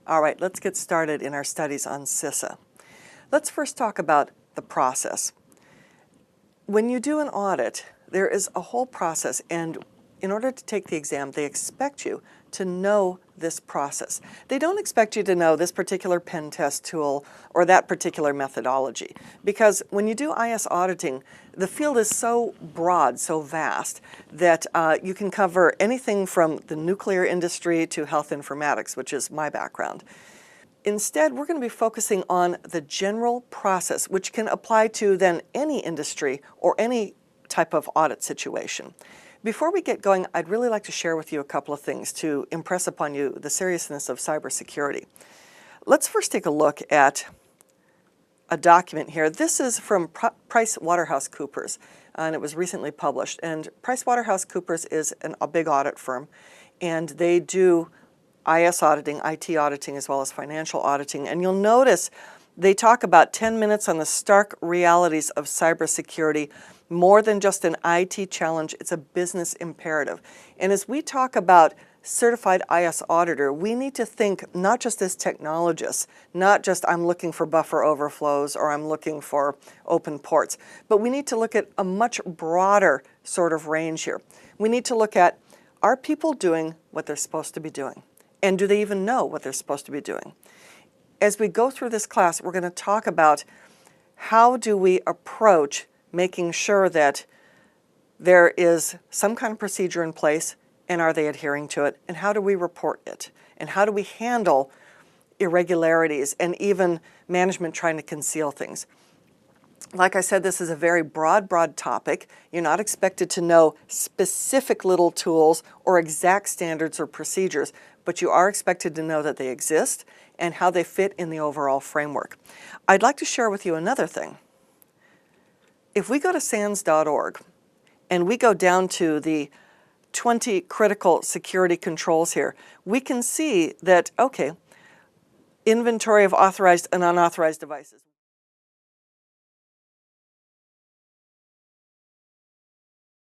All right, let's get started in our studies on CISA. Let's first talk about the process. When you do an audit, there is a whole process, and in order to take the exam, they expect you to know this process. They don't expect you to know this particular pen test tool or that particular methodology, because when you do IS auditing, the field is so broad, so vast, that you can cover anything from the nuclear industry to health informatics, which is my background. Instead, we're going to be focusing on the general process, which can apply to then any industry or any type of audit situation. Before we get going, I'd really like to share with you a couple of things to impress upon you the seriousness of cybersecurity. Let's first take a look at a document here. This is from PricewaterhouseCoopers, and it was recently published. And PricewaterhouseCoopers is a big audit firm, and they do IS auditing, IT auditing, as well as financial auditing. And you'll notice they talk about 10 minutes on the stark realities of cybersecurity. More than just an IT challenge, it's a business imperative. And as we talk about certified IS auditor, we need to think not just as technologists, not just I'm looking for buffer overflows or I'm looking for open ports, but we need to look at a much broader sort of range here. We need to look at, are people doing what they're supposed to be doing? And do they even know what they're supposed to be doing? As we go through this class, we're going to talk about how do we approach making sure that there is some kind of procedure in place, and are they adhering to it, and how do we report it, and how do we handle irregularities and even management trying to conceal things. Like I said, this is a very broad topic. You're not expected to know specific little tools or exact standards or procedures, but you are expected to know that they exist and how they fit in the overall framework. I'd like to share with you another thing. If we go to SANS.org and we go down to the 20 critical security controls here, we can see that, okay, inventory of authorized and unauthorized devices.